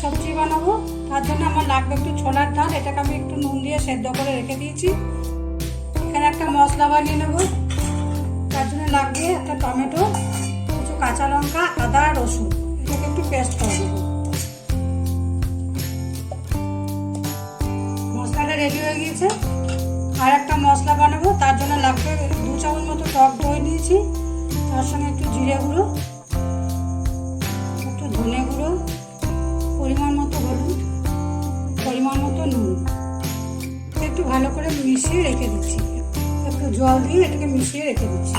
সবজি বানাবো। তার জন্য আমার লাগবে একটু ছোলার ডাল, এটাকে আমি একটু নুন দিয়ে সেদ্ধ করে রেখে দিয়েছি। এখানে একটা মশলা বানিয়ে নেব। তার জন্য লাগবে একটা টমেটো, কিছু কাঁচা লঙ্কা, আদা, রসুন, এটাকে একটু পেস্ট করে দেবো। মশলাটা রেডি হয়ে গিয়েছে। আর একটা মশলা বানাবো, তার জন্য লাগবে 2 চামচ মতো টক দই নিয়েছি, তার সঙ্গে একটু জিরে গুঁড়ো, একটু ধনে গুঁড়ো, পরিমাণ মতো হলুদ, পরিমাণ মতো নুন, একটু ভালো করে মিশিয়ে রেখে দিচ্ছি। একটু জল দিয়ে এটাকে মিশিয়ে রেখে দিচ্ছি।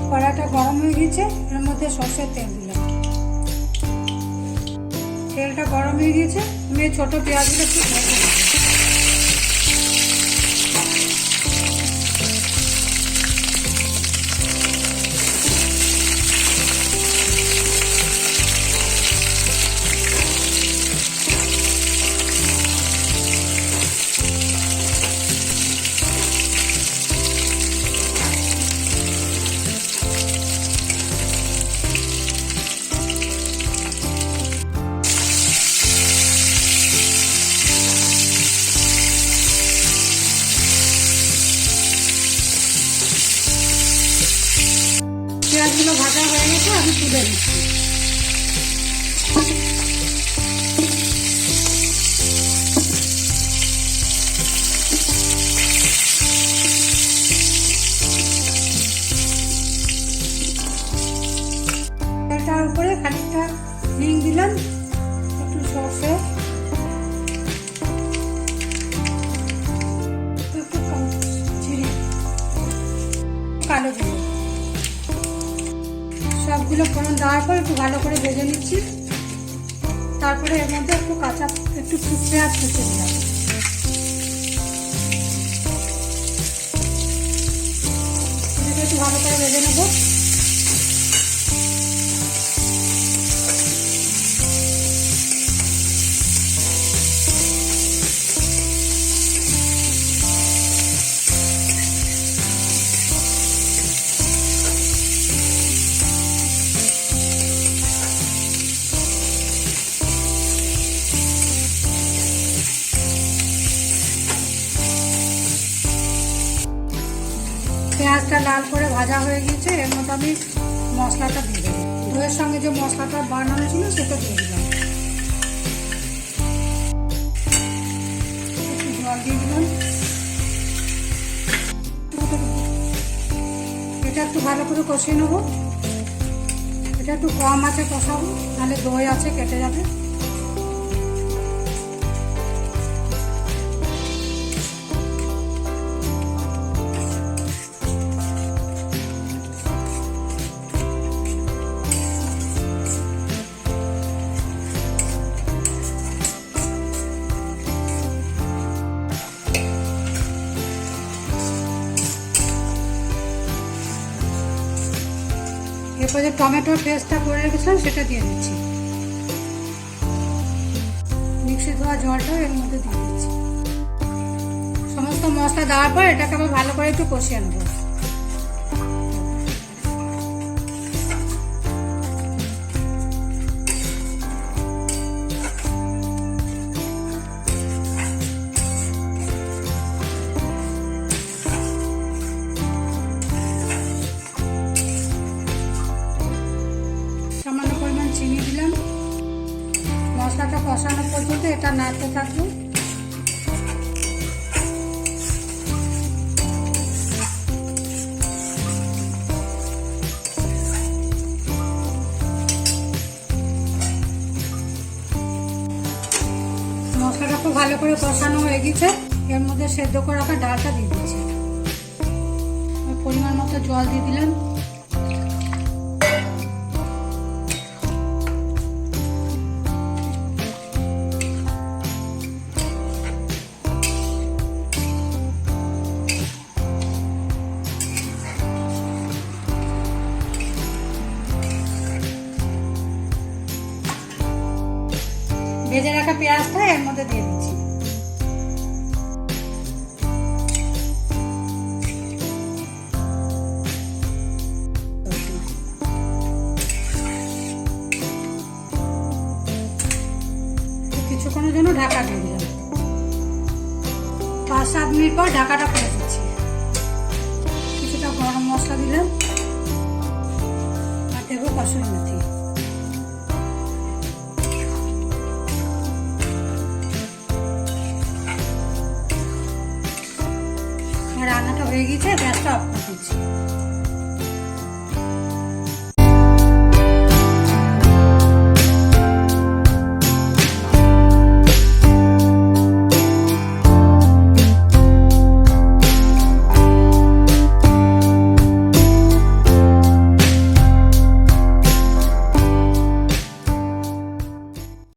কড়াইটা গরম হয়ে গেছে, এর মধ্যে সর্ষের তেল দিলাম। তেলটা গরম হয়ে গিয়েছে, আমি এই ছোটো পেঁয়াজগুলো একটু ভেজে দেবো। পেঁয়াজগুলো ভাজা হয়ে গেছে, আমি তুলে নিচ্ছি। তেলটার উপরে খানিকটা হিং দিলাম, একটু সর্ষে, একটু জিরে, কালো জিরে, সবগুলো ফোড়ন দেওয়ার পর একটু ভালো করে ভেজে নিচ্ছি। তারপরে এর মধ্যে একটু পেঁয়াজ কুচে দিলাম। এটাকে একটু ভালো করে ভেজে নেব। পেঁয়াজটা লাল করে ভাজা হয়ে গিয়েছে, এর মধ্যে আমি মশলাটা দিয়ে দেবো। দইয়ের সঙ্গে যে মশলাটা বানানো ছিল সেটা দিয়ে দিলাম। একটু জল দিয়ে দিলাম। এটা একটু ভালো করে কষিয়ে নেবো। এটা একটু কম আছে কষাবো, নাহলে দই আছে কেটে যাবে। এরপর যে টমেটোর পেস্টটা করে রেখেছিলাম সেটা দিয়ে দিচ্ছি। মিক্সি ধোয়া জলটাও এর মধ্যে দিয়ে দিচ্ছি। সমস্ত মশলা দেওয়ার পর এটাকে আবার ভালো করে একটু কষিয়ে নেব। সামান্য পরিমাণ চিনি দিলাম। মশলাটা কষানো পর্যন্ত এটা নাড়তে থাকবো। মশলাটা খুব ভালো করে কষানো হয়ে গেছে, এর মধ্যে সেদ্ধ করে রাখা ডালটা দিয়ে দিচ্ছি। পরিমাণ মতো জল দিয়ে দিলাম। ভেজে রাখা পেঁয়াজটা এর মধ্যে দিয়ে দিচ্ছি। ঢাকা দিয়ে দিলাম। 5-7 মিনিট পর ঢাকাটা খুলে দিচ্ছি। কিছুটা গরম মশলা দিলাম আর দেবো কসুরি মেথি। রান্নাটা হয়ে গেছে, গ্যাসটা অফ করে দিচ্ছি।